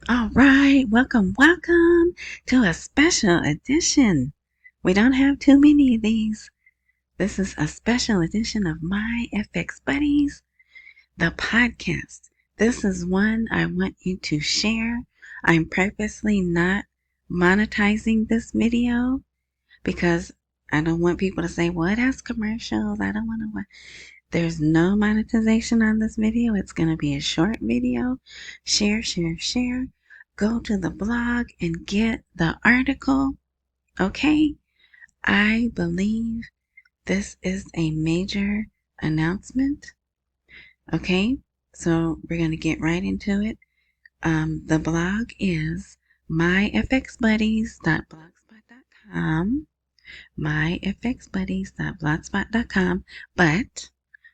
All right, welcome to a special edition. We don't have too many of these. This is a special edition of My FX Buddies, the podcast. This is one I want you to share. I'm purposely not monetizing this video because I don't want people to say, well, it has commercials. I don't want to watch. There's no monetization on this video. It's going to be a short video. Share, share, share. Go to the blog and get the article. Okay? I believe this is a major announcement. Okay? So we're going to get right into it. The blog is myfxbuddies.blogspot.com. myfxbuddies.blogspot.com. But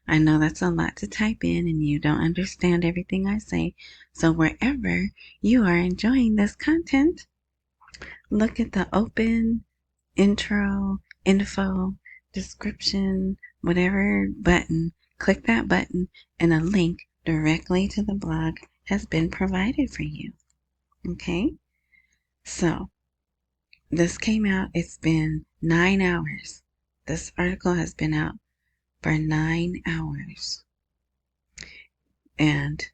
I know that's a lot to type in and you don't understand everything I say. So wherever you are enjoying this content, look at the open, intro, info, description, whatever button. Click that button and a link directly to the blog has been provided for you. Okay? So, this came out, it's been 9 hours. This article has been out for 9 hours. And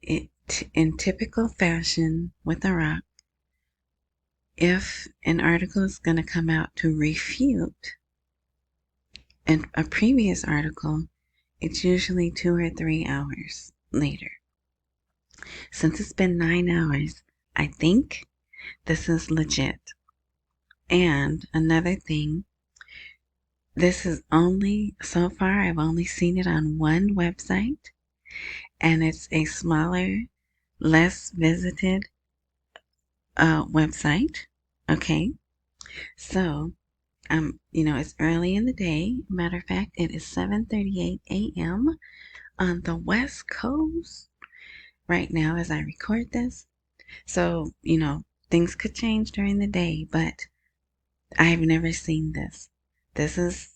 in typical fashion with Iraq, if an article is going to come out to refute a previous article, it's usually 2 or 3 hours later. Since it's been 9 hours, I think this is legit. And another thing, this is only, so far, I've only seen it on one website, and it's a smaller, less visited website. Okay. So, it's early in the day. Matter of fact, it is 7:38 a.m. on the West Coast right now as I record this. So, things could change during the day, but I've never seen this. This is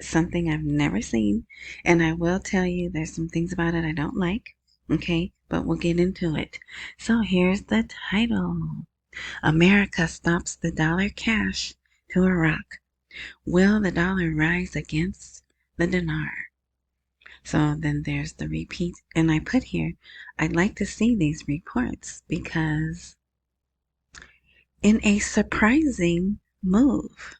something I've never seen, and I will tell you there's some things about it I don't like, okay? But we'll get into it. So here's the title. America stops the dollar cash to Iraq. Will the dollar rise against the dinar? So then there's the repeat, and I put here, I'd like to see these reports because in a surprising move,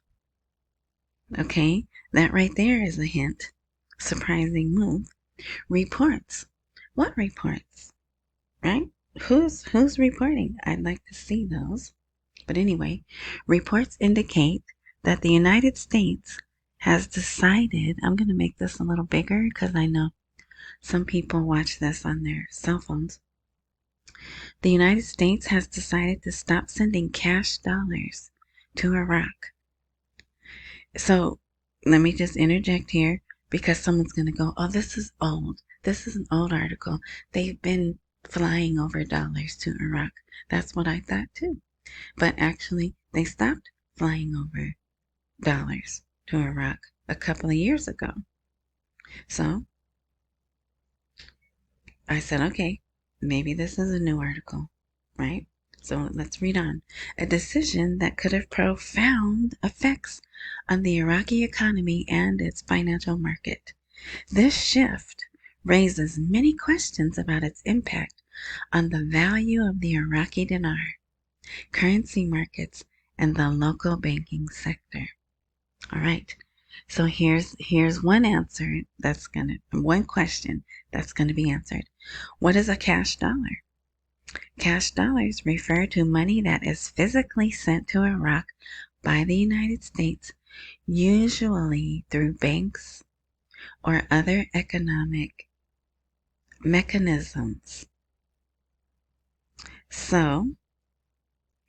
okay, that right there is a hint. Surprising move. Reports. What reports? Right? Who's reporting? I'd like to see those. But anyway, reports indicate that the United States has decided, I'm going to make this a little bigger because I know some people watch this on their cell phones. The United States has decided to stop sending cash dollars to Iraq. So let me just interject here because someone's going to go, oh, this is old. This is an old article. They've been flying over dollars to Iraq. That's what I thought too. But actually, they stopped flying over dollars to Iraq a couple of years ago. So I said, okay, maybe this is a new article, right? So let's read on. A decision that could have profound effects on the Iraqi economy and its financial market. This shift raises many questions about its impact on the value of the Iraqi dinar, currency markets, and the local banking sector. All right. So here's one answer one question that's gonna be answered. What is a cash dollar? Cash dollars refer to money that is physically sent to Iraq by the United States, usually through banks or other economic mechanisms. So,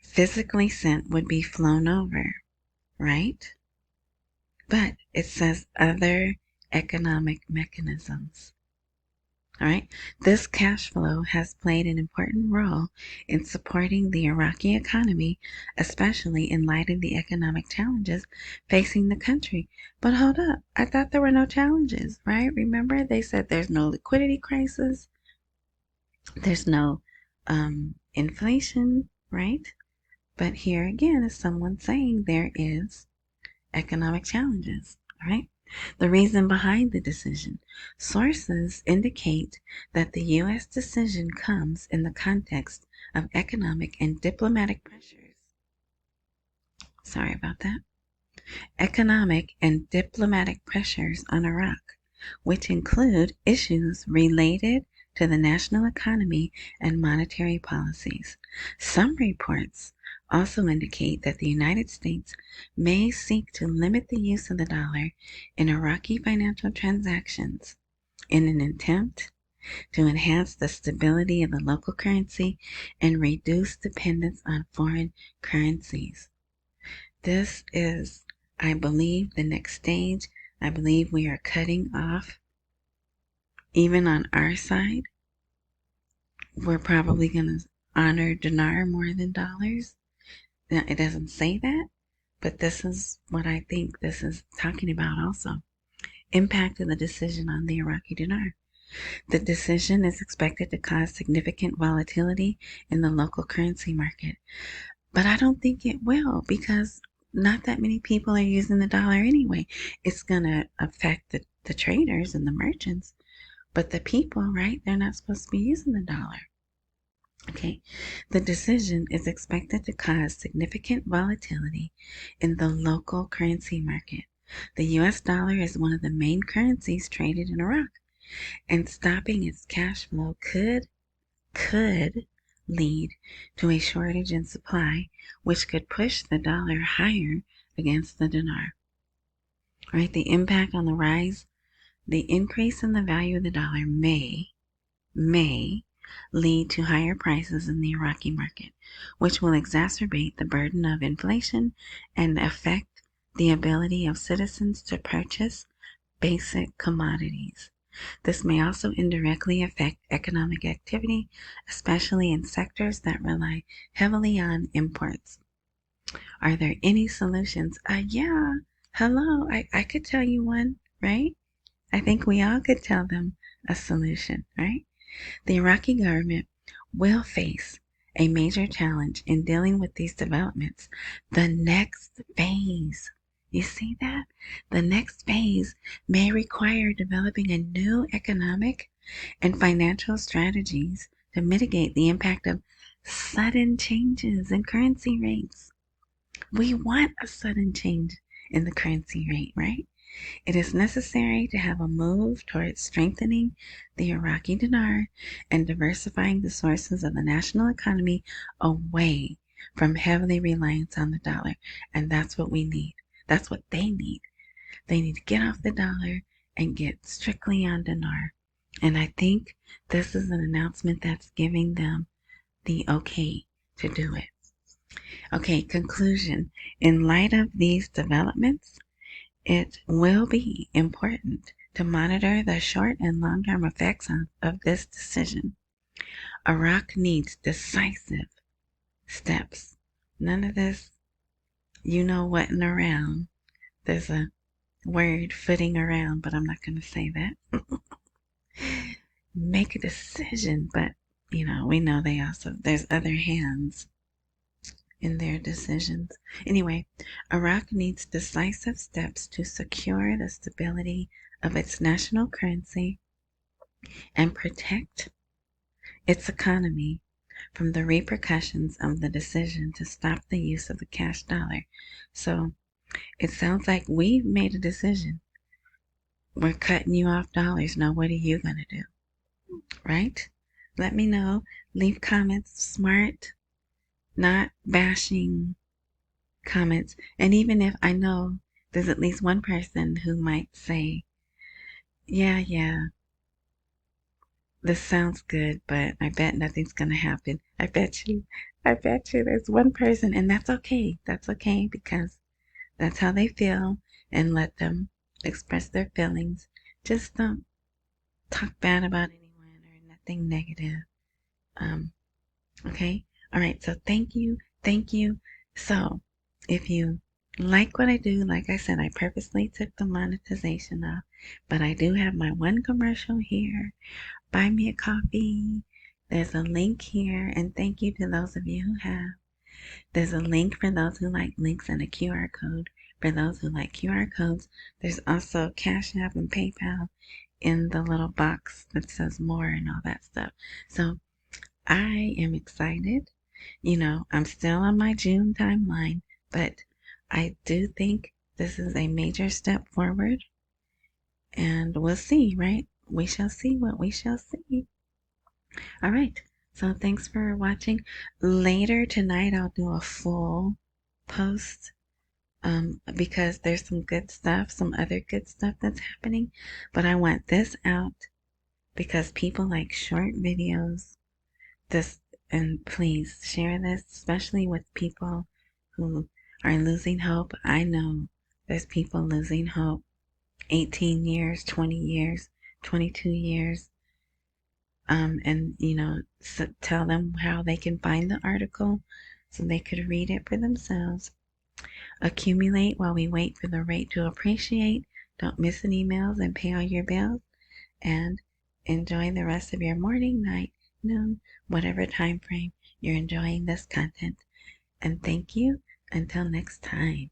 physically sent would be flown over, right? But it says other economic mechanisms. All right. This cash flow has played an important role in supporting the Iraqi economy, especially in light of the economic challenges facing the country. But hold up. I thought there were no challenges, right? Remember, they said there's no liquidity crisis. There's no inflation, right? But here again is someone saying there is economic challenges, right? The reason behind the decision. Sources indicate that the U.S. decision comes in the context of economic and diplomatic pressures. Sorry about that. Economic and diplomatic pressures on Iraq, which include issues related to the national economy and monetary policies. Some reports also indicate that the United States may seek to limit the use of the dollar in Iraqi financial transactions in an attempt to enhance the stability of the local currency and reduce dependence on foreign currencies. This is, I believe, the next stage. I believe we are cutting off, even on our side, we're probably going to honor dinar more than dollars. Now, it doesn't say that, but this is what I think this is talking about also. Impact of the decision on the Iraqi dinar. The decision is expected to cause significant volatility in the local currency market. But I don't think it will, because not that many people are using the dollar anyway. It's going to affect the traders and the merchants. But the people, right, they're not supposed to be using the dollar. Okay, the decision is expected to cause significant volatility in the local currency market. The US dollar is one of the main currencies traded in Iraq, and stopping its cash flow could lead to a shortage in supply, which could push the dollar higher against the dinar. Right, the impact on the rise, the increase in the value of the dollar may lead to higher prices in the Iraqi market, which will exacerbate the burden of inflation and affect the ability of citizens to purchase basic commodities. This may also indirectly affect economic activity, especially in sectors that rely heavily on imports. Are there any solutions? Yeah, hello, I could tell you one, right? I think we all could tell them a solution, right? The Iraqi government will face a major challenge in dealing with these developments. The next phase, you see that? The next phase may require developing a new economic and financial strategies to mitigate the impact of sudden changes in currency rates. We want a sudden change in the currency rate, right? It is necessary to have a move towards strengthening the Iraqi dinar and diversifying the sources of the national economy away from heavily reliance on the dollar. And that's what we need. That's what they need. They need to get off the dollar and get strictly on dinar. And I think this is an announcement that's giving them the okay to do it. Okay, conclusion. In light of these developments, it will be important to monitor the short and long-term effects of this decision. Iraq needs decisive steps. None of this, you know whatting around. There's a word, footing around, but I'm not going to say that. Make a decision, but, we know there's other hands in their decisions. Anyway, Iraq needs decisive steps to secure the stability of its national currency and protect its economy from the repercussions of the decision to stop the use of the cash dollar. So it sounds like we've made a decision. We're cutting you off dollars. Now, what are you going to do? Right? Let me know. Leave comments. Smart, not bashing comments. And even if I know there's at least one person who might say, yeah, this sounds good, but I bet nothing's going to happen. I bet you there's one person, and that's okay. That's okay, because that's how they feel, and let them express their feelings. Just don't talk bad about anyone or nothing negative. Okay? All right, so thank you. So, if you like what I do, like I said, I purposely took the monetization off, but I do have my one commercial here. Buy me a coffee. There's a link here, and thank you to those of you who have. There's a link for those who like links and a QR code for those who like QR codes. There's also Cash App and PayPal in the little box that says more and all that stuff. So I am excited. I'm still on my June timeline, but I do think this is a major step forward, and we'll see, right? We shall see what we shall see. All right. So thanks for watching. Later tonight, I'll do a full post because there's some good stuff, some other good stuff that's happening. But I want this out because people like short videos. This, and please share this, especially with people who are losing hope. I know there's people losing hope. 18 years, 20 years, 22 years. And so tell them how they can find the article so they could read it for themselves. Accumulate while we wait for the rate to appreciate. Don't miss any emails and pay all your bills. And enjoy the rest of your morning, night, noon, whatever time frame you're enjoying this content. And thank you. Until next time.